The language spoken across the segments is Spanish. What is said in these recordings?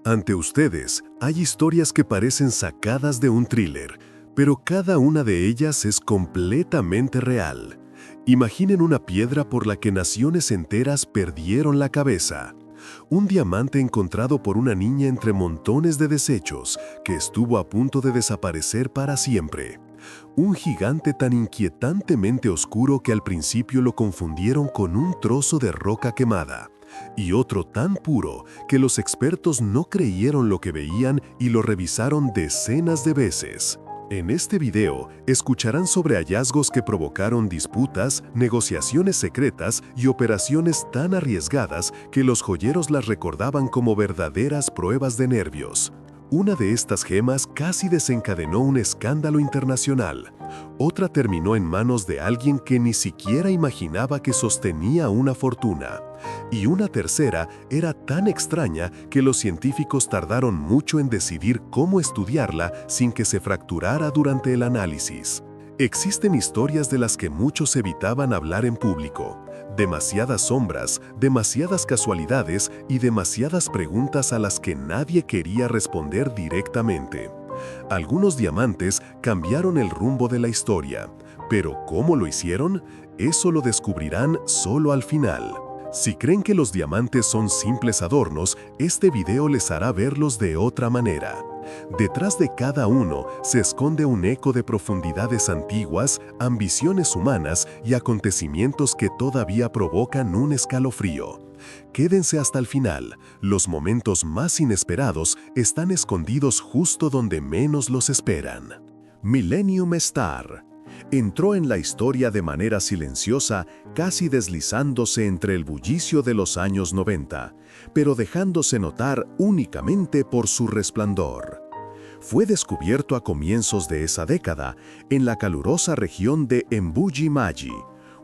Ante ustedes, hay historias que parecen sacadas de un thriller, pero cada una de ellas es completamente real. Imaginen una piedra por la que naciones enteras perdieron la cabeza. Un diamante encontrado por una niña entre montones de desechos que estuvo a punto de desaparecer para siempre. Un gigante tan inquietantemente oscuro que al principio lo confundieron con un trozo de roca quemada. Y otro tan puro que los expertos no creyeron lo que veían y lo revisaron decenas de veces. En este video escucharán sobre hallazgos que provocaron disputas, negociaciones secretas y operaciones tan arriesgadas que los joyeros las recordaban como verdaderas pruebas de nervios. Una de estas gemas casi desencadenó un escándalo internacional. Otra terminó en manos de alguien que ni siquiera imaginaba que sostenía una fortuna. Y una tercera era tan extraña que los científicos tardaron mucho en decidir cómo estudiarla sin que se fracturara durante el análisis. Existen historias de las que muchos evitaban hablar en público. Demasiadas sombras, demasiadas casualidades y demasiadas preguntas a las que nadie quería responder directamente. Algunos diamantes cambiaron el rumbo de la historia, pero ¿cómo lo hicieron? Eso lo descubrirán solo al final. Si creen que los diamantes son simples adornos, este video les hará verlos de otra manera. Detrás de cada uno se esconde un eco de profundidades antiguas, ambiciones humanas y acontecimientos que todavía provocan un escalofrío. Quédense hasta el final, los momentos más inesperados están escondidos justo donde menos los esperan. Millennium Star entró en la historia de manera silenciosa, casi deslizándose entre el bullicio de los años 90, pero dejándose notar únicamente por su resplandor. Fue descubierto a comienzos de esa década en la calurosa región de Embuji-Maji,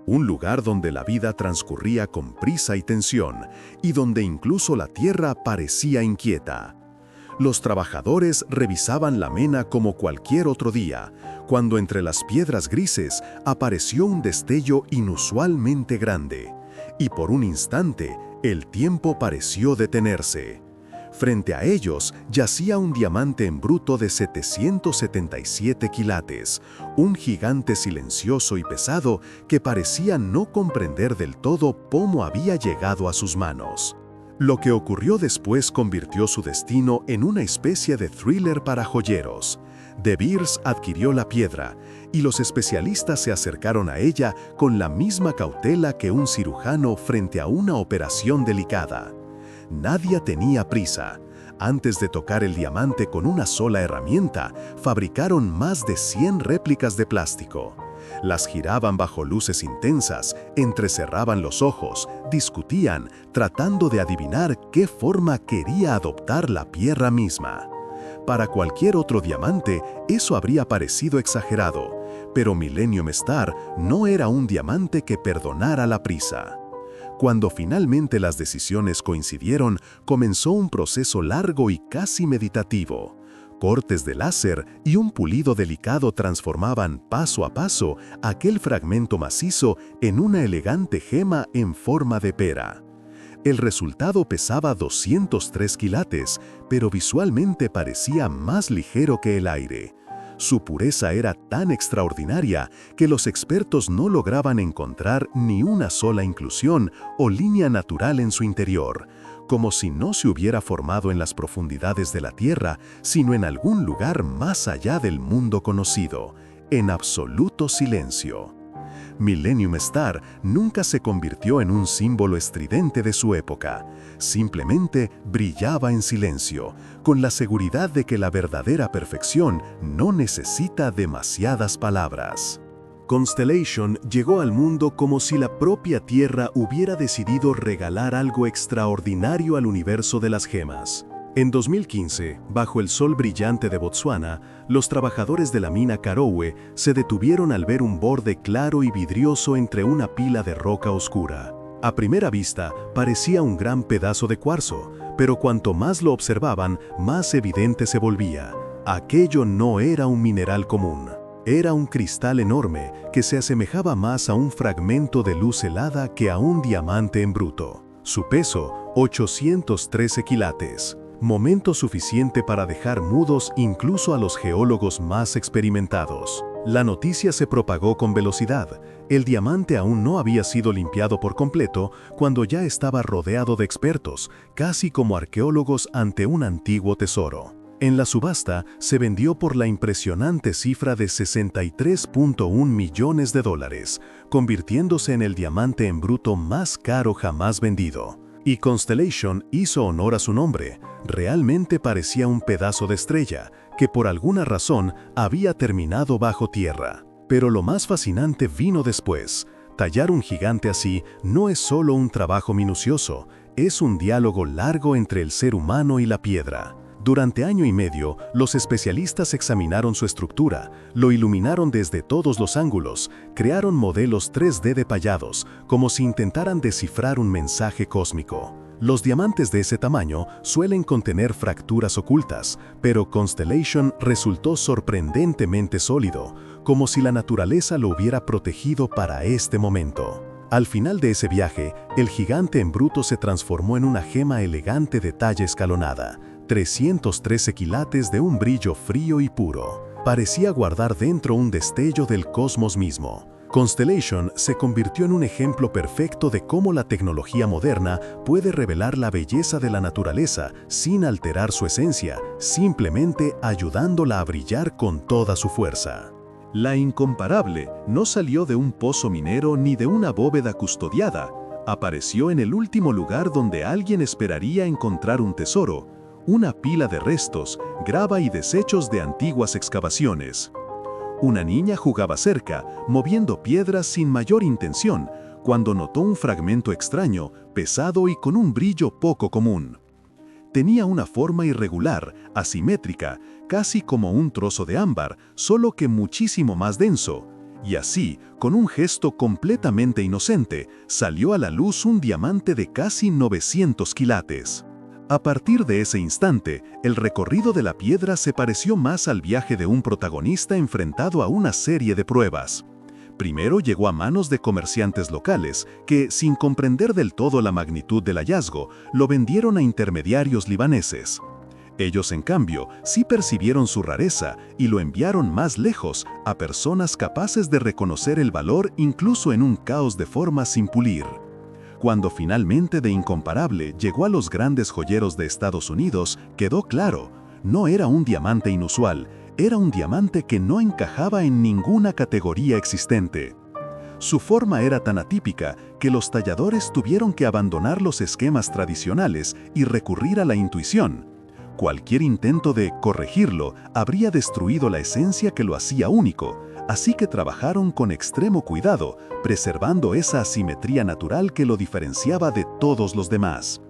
un lugar donde la vida transcurría con prisa y tensión, y donde incluso la tierra parecía inquieta. Los trabajadores revisaban la mena como cualquier otro día, cuando entre las piedras grises apareció un destello inusualmente grande, y por un instante el tiempo pareció detenerse. Frente a ellos yacía un diamante en bruto de 777 quilates, un gigante silencioso y pesado que parecía no comprender del todo cómo había llegado a sus manos. Lo que ocurrió después convirtió su destino en una especie de thriller para joyeros. De Beers adquirió la piedra, y los especialistas se acercaron a ella con la misma cautela que un cirujano frente a una operación delicada. Nadie tenía prisa. Antes de tocar el diamante con una sola herramienta, fabricaron más de 100 réplicas de plástico. Las giraban bajo luces intensas, entrecerraban los ojos, discutían, tratando de adivinar qué forma quería adoptar la piedra misma. Para cualquier otro diamante, eso habría parecido exagerado, pero Millennium Star no era un diamante que perdonara la prisa. Cuando finalmente las decisiones coincidieron, comenzó un proceso largo y casi meditativo. Cortes de láser y un pulido delicado transformaban paso a paso aquel fragmento macizo en una elegante gema en forma de pera. El resultado pesaba 203 quilates, pero visualmente parecía más ligero que el aire. Su pureza era tan extraordinaria que los expertos no lograban encontrar ni una sola inclusión o línea natural en su interior, como si no se hubiera formado en las profundidades de la Tierra, sino en algún lugar más allá del mundo conocido, en absoluto silencio. Millennium Star nunca se convirtió en un símbolo estridente de su época. Simplemente brillaba en silencio, con la seguridad de que la verdadera perfección no necesita demasiadas palabras. Constellation llegó al mundo como si la propia Tierra hubiera decidido regalar algo extraordinario al universo de las gemas. En 2015, bajo el sol brillante de Botsuana, los trabajadores de la mina Karowe se detuvieron al ver un borde claro y vidrioso entre una pila de roca oscura. A primera vista, parecía un gran pedazo de cuarzo, pero cuanto más lo observaban, más evidente se volvía. Aquello no era un mineral común. Era un cristal enorme que se asemejaba más a un fragmento de luz helada que a un diamante en bruto. Su peso, 813 quilates. momento suficiente para dejar mudos incluso a los geólogos más experimentados. La noticia se propagó con velocidad. El diamante aún no había sido limpiado por completo cuando ya estaba rodeado de expertos, casi como arqueólogos ante un antiguo tesoro. En la subasta se vendió por la impresionante cifra de $63.1 millones, convirtiéndose en el diamante en bruto más caro jamás vendido. Y Constellation hizo honor a su nombre. Realmente parecía un pedazo de estrella, que por alguna razón había terminado bajo tierra. Pero lo más fascinante vino después. Tallar un gigante así no es solo un trabajo minucioso, es un diálogo largo entre el ser humano y la piedra. Durante año y medio, los especialistas examinaron su estructura, lo iluminaron desde todos los ángulos, crearon modelos 3D detallados, como si intentaran descifrar un mensaje cósmico. Los diamantes de ese tamaño suelen contener fracturas ocultas, pero Constellation resultó sorprendentemente sólido, como si la naturaleza lo hubiera protegido para este momento. Al final de ese viaje, el gigante en bruto se transformó en una gema elegante de talla escalonada, 313 quilates de un brillo frío y puro. Parecía guardar dentro un destello del cosmos mismo. Constellation se convirtió en un ejemplo perfecto de cómo la tecnología moderna puede revelar la belleza de la naturaleza sin alterar su esencia, simplemente ayudándola a brillar con toda su fuerza. La incomparable no salió de un pozo minero ni de una bóveda custodiada. Apareció en el último lugar donde alguien esperaría encontrar un tesoro, una pila de restos, grava y desechos de antiguas excavaciones. Una niña jugaba cerca, moviendo piedras sin mayor intención, cuando notó un fragmento extraño, pesado y con un brillo poco común. Tenía una forma irregular, asimétrica, casi como un trozo de ámbar, solo que muchísimo más denso. Y así, con un gesto completamente inocente, salió a la luz un diamante de casi 900 quilates. A partir de ese instante, el recorrido de la piedra se pareció más al viaje de un protagonista enfrentado a una serie de pruebas. Primero llegó a manos de comerciantes locales que, sin comprender del todo la magnitud del hallazgo, lo vendieron a intermediarios libaneses. Ellos, en cambio, sí percibieron su rareza y lo enviaron más lejos, a personas capaces de reconocer el valor incluso en un caos de formas sin pulir. Cuando finalmente de incomparable llegó a los grandes joyeros de Estados Unidos, quedó claro, no era un diamante inusual, era un diamante que no encajaba en ninguna categoría existente. Su forma era tan atípica que los talladores tuvieron que abandonar los esquemas tradicionales y recurrir a la intuición. Cualquier intento de corregirlo habría destruido la esencia que lo hacía único, así que trabajaron con extremo cuidado, preservando esa asimetría natural que lo diferenciaba de todos los demás.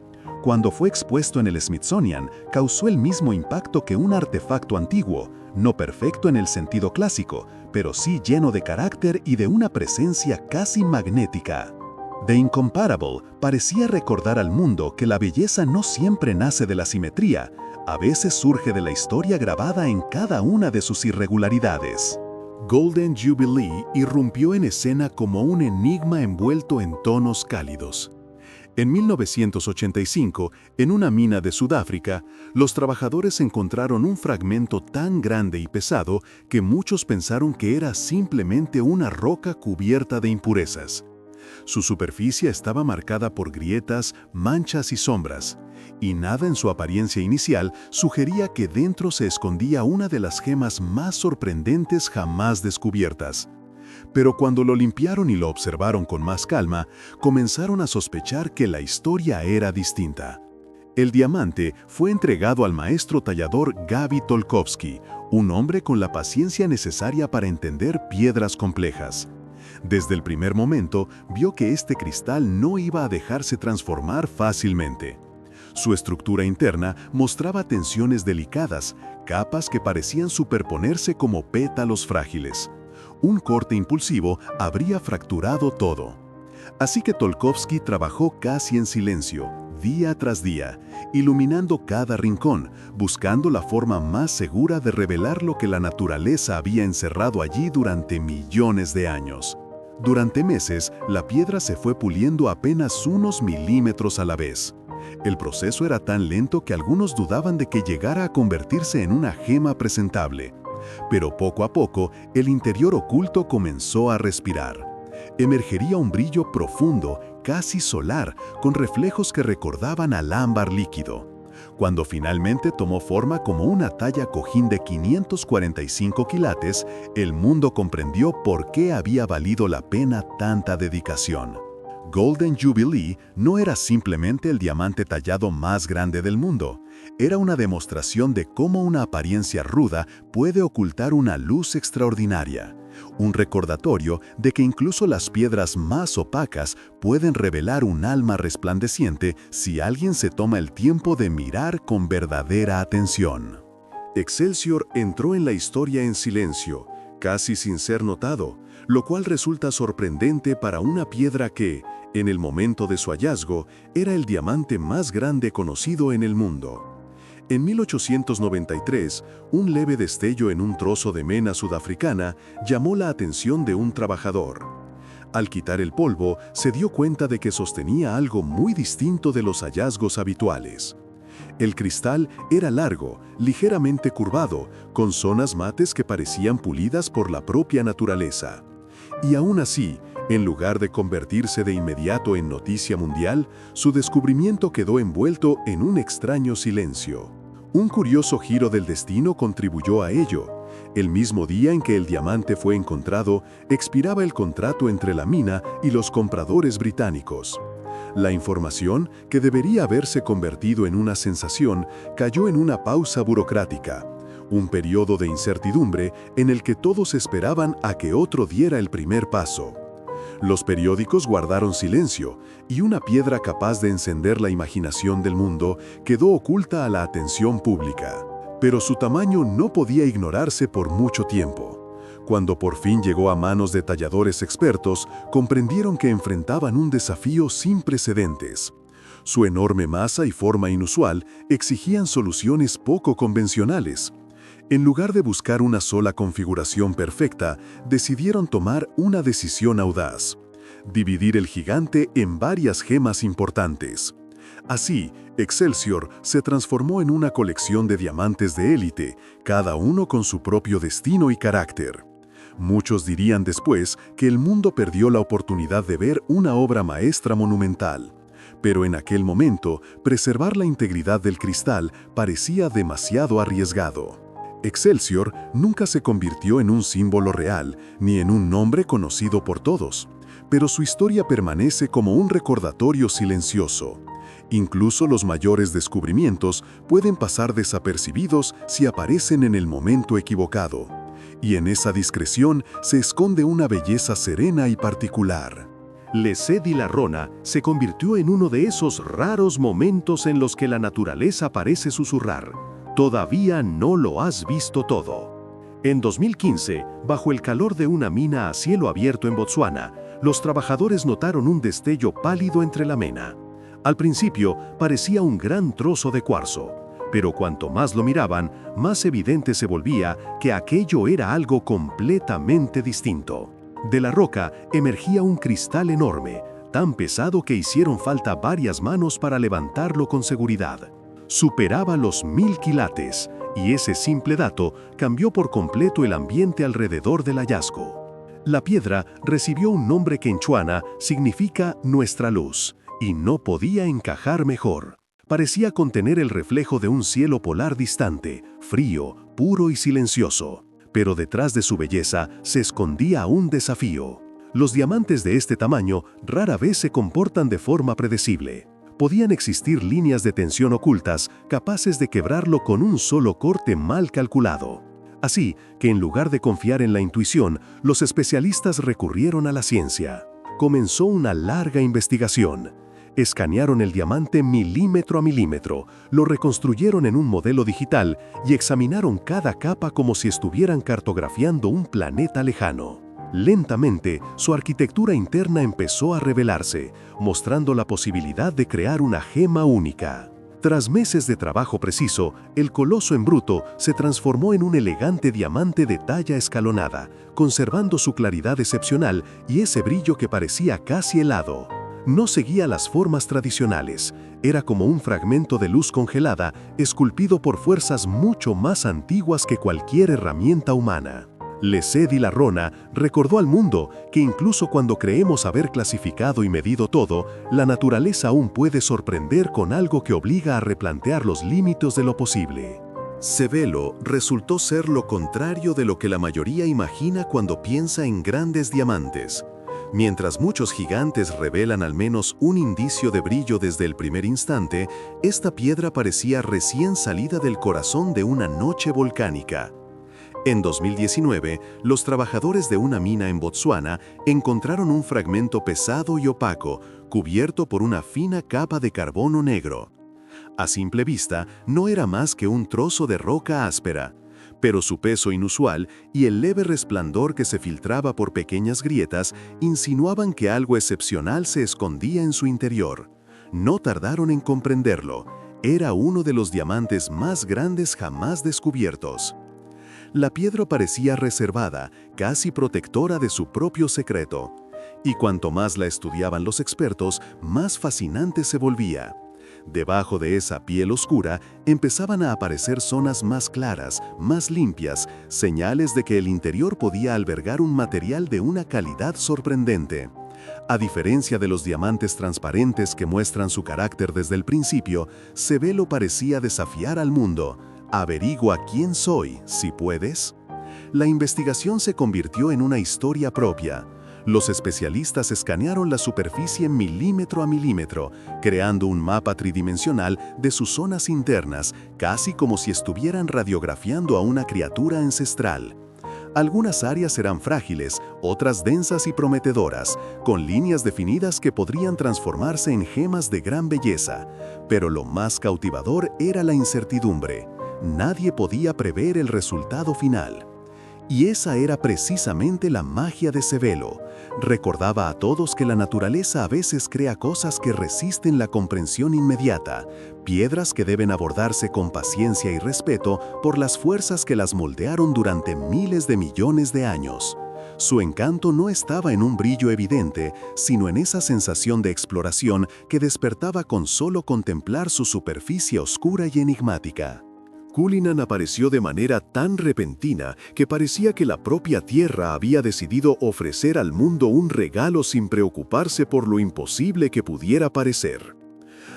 Cuando fue expuesto en el Smithsonian, causó el mismo impacto que un artefacto antiguo, no perfecto en el sentido clásico, pero sí lleno de carácter y de una presencia casi magnética. The Incomparable parecía recordar al mundo que la belleza no siempre nace de la simetría, a veces surge de la historia grabada en cada una de sus irregularidades. Golden Jubilee irrumpió en escena como un enigma envuelto en tonos cálidos. En 1985, en una mina de Sudáfrica, los trabajadores encontraron un fragmento tan grande y pesado que muchos pensaron que era simplemente una roca cubierta de impurezas. Su superficie estaba marcada por grietas, manchas y sombras, y nada en su apariencia inicial sugería que dentro se escondía una de las gemas más sorprendentes jamás descubiertas. Pero cuando lo limpiaron y lo observaron con más calma, comenzaron a sospechar que la historia era distinta. El diamante fue entregado al maestro tallador Gabi Tolkowski, un hombre con la paciencia necesaria para entender piedras complejas. Desde el primer momento, vio que este cristal no iba a dejarse transformar fácilmente. Su estructura interna mostraba tensiones delicadas, capas que parecían superponerse como pétalos frágiles. Un corte impulsivo habría fracturado todo. Así que Tolkowski trabajó casi en silencio, día tras día, iluminando cada rincón, buscando la forma más segura de revelar lo que la naturaleza había encerrado allí durante millones de años. Durante meses, la piedra se fue puliendo apenas unos milímetros a la vez. El proceso era tan lento que algunos dudaban de que llegara a convertirse en una gema presentable. Pero poco a poco, el interior oculto comenzó a respirar. Emergería un brillo profundo, casi solar, con reflejos que recordaban al ámbar líquido. Cuando finalmente tomó forma como una talla cojín de 545 quilates, el mundo comprendió por qué había valido la pena tanta dedicación. Golden Jubilee no era simplemente el diamante tallado más grande del mundo. Era una demostración de cómo una apariencia ruda puede ocultar una luz extraordinaria. Un recordatorio de que incluso las piedras más opacas pueden revelar un alma resplandeciente si alguien se toma el tiempo de mirar con verdadera atención. Excelsior entró en la historia en silencio, casi sin ser notado, lo cual resulta sorprendente para una piedra que, en el momento de su hallazgo, era el diamante más grande conocido en el mundo. En 1893, un leve destello en un trozo de mena sudafricana llamó la atención de un trabajador. Al quitar el polvo, se dio cuenta de que sostenía algo muy distinto de los hallazgos habituales. El cristal era largo, ligeramente curvado, con zonas mates que parecían pulidas por la propia naturaleza. Y aún así, en lugar de convertirse de inmediato en noticia mundial, su descubrimiento quedó envuelto en un extraño silencio. Un curioso giro del destino contribuyó a ello. El mismo día en que el diamante fue encontrado, expiraba el contrato entre la mina y los compradores británicos. La información, que debería haberse convertido en una sensación, cayó en una pausa burocrática. Un periodo de incertidumbre en el que todos esperaban a que otro diera el primer paso. Los periódicos guardaron silencio, y una piedra capaz de encender la imaginación del mundo quedó oculta a la atención pública. Pero su tamaño no podía ignorarse por mucho tiempo. Cuando por fin llegó a manos de talladores expertos, comprendieron que enfrentaban un desafío sin precedentes. Su enorme masa y forma inusual exigían soluciones poco convencionales. En lugar de buscar una sola configuración perfecta, decidieron tomar una decisión audaz: dividir el gigante en varias gemas importantes. Así, Excelsior se transformó en una colección de diamantes de élite, cada uno con su propio destino y carácter. Muchos dirían después que el mundo perdió la oportunidad de ver una obra maestra monumental. Pero en aquel momento, preservar la integridad del cristal parecía demasiado arriesgado. Excelsior nunca se convirtió en un símbolo real, ni en un nombre conocido por todos, pero su historia permanece como un recordatorio silencioso. Incluso los mayores descubrimientos pueden pasar desapercibidos si aparecen en el momento equivocado, y en esa discreción se esconde una belleza serena y particular. Lesed y la Rona se convirtió en uno de esos raros momentos en los que la naturaleza parece susurrar: todavía no lo has visto todo. En 2015, bajo el calor de una mina a cielo abierto en Botsuana, los trabajadores notaron un destello pálido entre la mena. Al principio, parecía un gran trozo de cuarzo, pero cuanto más lo miraban, más evidente se volvía que aquello era algo completamente distinto. De la roca emergía un cristal enorme, tan pesado que hicieron falta varias manos para levantarlo con seguridad. Superaba los 1000 quilates, y ese simple dato cambió por completo el ambiente alrededor del hallazgo. La piedra recibió un nombre que en Chuana significa nuestra luz, y no podía encajar mejor. Parecía contener el reflejo de un cielo polar distante, frío, puro y silencioso. Pero detrás de su belleza se escondía un desafío. Los diamantes de este tamaño rara vez se comportan de forma predecible. Podían existir líneas de tensión ocultas capaces de quebrarlo con un solo corte mal calculado. Así que en lugar de confiar en la intuición, los especialistas recurrieron a la ciencia. Comenzó una larga investigación. Escanearon el diamante milímetro a milímetro, lo reconstruyeron en un modelo digital y examinaron cada capa como si estuvieran cartografiando un planeta lejano. Lentamente, su arquitectura interna empezó a revelarse, mostrando la posibilidad de crear una gema única. Tras meses de trabajo preciso, el coloso en bruto se transformó en un elegante diamante de talla escalonada, conservando su claridad excepcional y ese brillo que parecía casi helado. No seguía las formas tradicionales, era como un fragmento de luz congelada, esculpido por fuerzas mucho más antiguas que cualquier herramienta humana. Lesé di la Rona recordó al mundo que incluso cuando creemos haber clasificado y medido todo, la naturaleza aún puede sorprender con algo que obliga a replantear los límites de lo posible. Cebelo resultó ser lo contrario de lo que la mayoría imagina cuando piensa en grandes diamantes. Mientras muchos gigantes revelan al menos un indicio de brillo desde el primer instante, esta piedra parecía recién salida del corazón de una noche volcánica. En 2019, los trabajadores de una mina en Botsuana encontraron un fragmento pesado y opaco, cubierto por una fina capa de carbono negro. A simple vista, no era más que un trozo de roca áspera, pero su peso inusual y el leve resplandor que se filtraba por pequeñas grietas insinuaban que algo excepcional se escondía en su interior. No tardaron en comprenderlo. Era uno de los diamantes más grandes jamás descubiertos. La piedra parecía reservada, casi protectora de su propio secreto. Y cuanto más la estudiaban los expertos, más fascinante se volvía. Debajo de esa piel oscura empezaban a aparecer zonas más claras, más limpias, señales de que el interior podía albergar un material de una calidad sorprendente. A diferencia de los diamantes transparentes que muestran su carácter desde el principio, Cebelo parecía desafiar al mundo. Averigua quién soy, si puedes. La investigación se convirtió en una historia propia. Los especialistas escanearon la superficie milímetro a milímetro, creando un mapa tridimensional de sus zonas internas, casi como si estuvieran radiografiando a una criatura ancestral. Algunas áreas eran frágiles, otras densas y prometedoras, con líneas definidas que podrían transformarse en gemas de gran belleza. Pero lo más cautivador era la incertidumbre. Nadie podía prever el resultado final. Y esa era precisamente la magia de Cebelo. Recordaba a todos que la naturaleza a veces crea cosas que resisten la comprensión inmediata, piedras que deben abordarse con paciencia y respeto por las fuerzas que las moldearon durante miles de millones de años. Su encanto no estaba en un brillo evidente, sino en esa sensación de exploración que despertaba con solo contemplar su superficie oscura y enigmática. Cullinan apareció de manera tan repentina que parecía que la propia Tierra había decidido ofrecer al mundo un regalo sin preocuparse por lo imposible que pudiera parecer.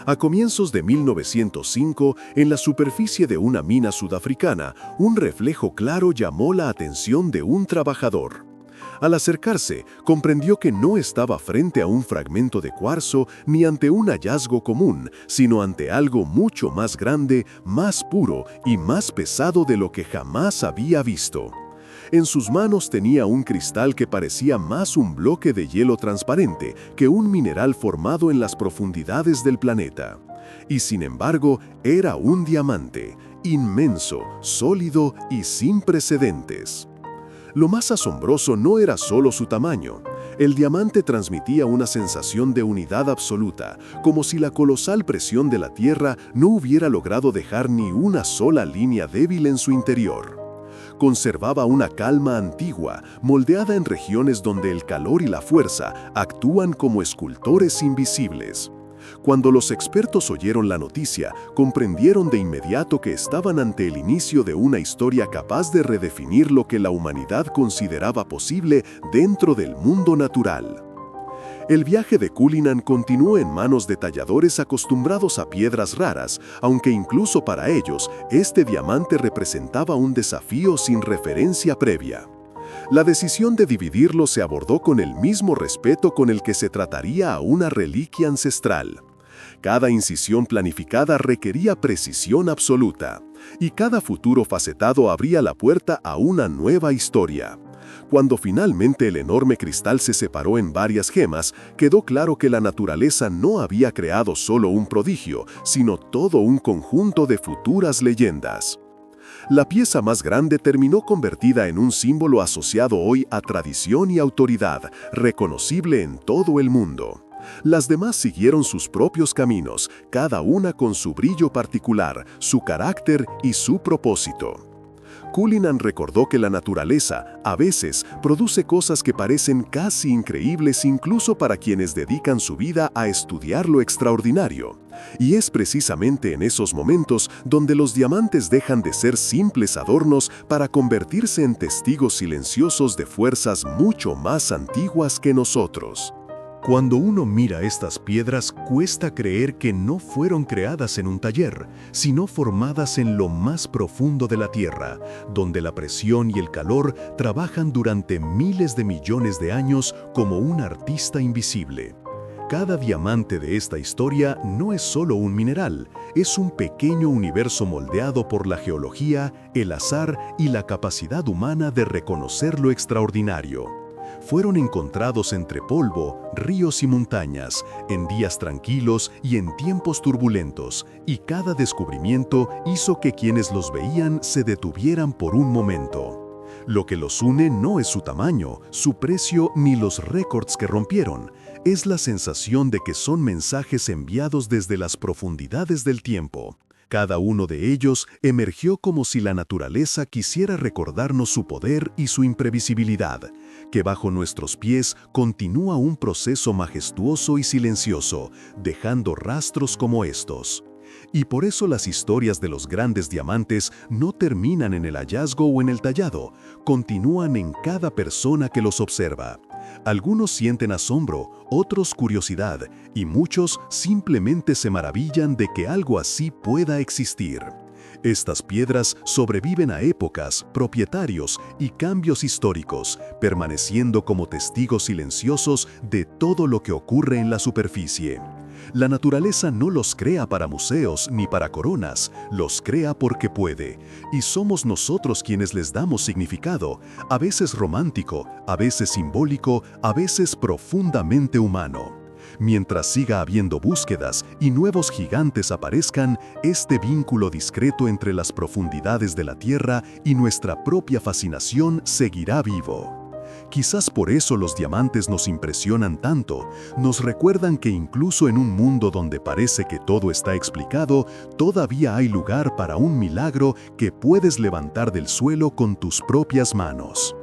A comienzos de 1905, en la superficie de una mina sudafricana, un reflejo claro llamó la atención de un trabajador. Al acercarse, comprendió que no estaba frente a un fragmento de cuarzo ni ante un hallazgo común, sino ante algo mucho más grande, más puro y más pesado de lo que jamás había visto. En sus manos tenía un cristal que parecía más un bloque de hielo transparente que un mineral formado en las profundidades del planeta. Y sin embargo, era un diamante, inmenso, sólido y sin precedentes. Lo más asombroso no era solo su tamaño. El diamante transmitía una sensación de unidad absoluta, como si la colosal presión de la Tierra no hubiera logrado dejar ni una sola línea débil en su interior. Conservaba una calma antigua, moldeada en regiones donde el calor y la fuerza actúan como escultores invisibles. Cuando los expertos oyeron la noticia, comprendieron de inmediato que estaban ante el inicio de una historia capaz de redefinir lo que la humanidad consideraba posible dentro del mundo natural. El viaje de Cullinan continuó en manos de talladores acostumbrados a piedras raras, aunque incluso para ellos, este diamante representaba un desafío sin referencia previa. La decisión de dividirlo se abordó con el mismo respeto con el que se trataría a una reliquia ancestral. Cada incisión planificada requería precisión absoluta, y cada futuro facetado abría la puerta a una nueva historia. Cuando finalmente el enorme cristal se separó en varias gemas, quedó claro que la naturaleza no había creado solo un prodigio, sino todo un conjunto de futuras leyendas. La pieza más grande terminó convertida en un símbolo asociado hoy a tradición y autoridad, reconocible en todo el mundo. Las demás siguieron sus propios caminos, cada una con su brillo particular, su carácter y su propósito. Cullinan recordó que la naturaleza, a veces, produce cosas que parecen casi increíbles incluso para quienes dedican su vida a estudiar lo extraordinario. Y es precisamente en esos momentos donde los diamantes dejan de ser simples adornos para convertirse en testigos silenciosos de fuerzas mucho más antiguas que nosotros. Cuando uno mira estas piedras, cuesta creer que no fueron creadas en un taller, sino formadas en lo más profundo de la Tierra, donde la presión y el calor trabajan durante miles de millones de años como un artista invisible. Cada diamante de esta historia no es solo un mineral, es un pequeño universo moldeado por la geología, el azar y la capacidad humana de reconocer lo extraordinario. Fueron encontrados entre polvo, ríos y montañas, en días tranquilos y en tiempos turbulentos, y cada descubrimiento hizo que quienes los veían se detuvieran por un momento. Lo que los une no es su tamaño, su precio ni los récords que rompieron, es la sensación de que son mensajes enviados desde las profundidades del tiempo. Cada uno de ellos emergió como si la naturaleza quisiera recordarnos su poder y su imprevisibilidad, que bajo nuestros pies continúa un proceso majestuoso y silencioso, dejando rastros como estos. Y por eso las historias de los grandes diamantes no terminan en el hallazgo o en el tallado, continúan en cada persona que los observa. Algunos sienten asombro, otros curiosidad, y muchos simplemente se maravillan de que algo así pueda existir. Estas piedras sobreviven a épocas, propietarios y cambios históricos, permaneciendo como testigos silenciosos de todo lo que ocurre en la superficie. La naturaleza no los crea para museos ni para coronas, los crea porque puede, y somos nosotros quienes les damos significado, a veces romántico, a veces simbólico, a veces profundamente humano. Mientras siga habiendo búsquedas y nuevos gigantes aparezcan, este vínculo discreto entre las profundidades de la Tierra y nuestra propia fascinación seguirá vivo. Quizás por eso los diamantes nos impresionan tanto, nos recuerdan que incluso en un mundo donde parece que todo está explicado, todavía hay lugar para un milagro que puedes levantar del suelo con tus propias manos.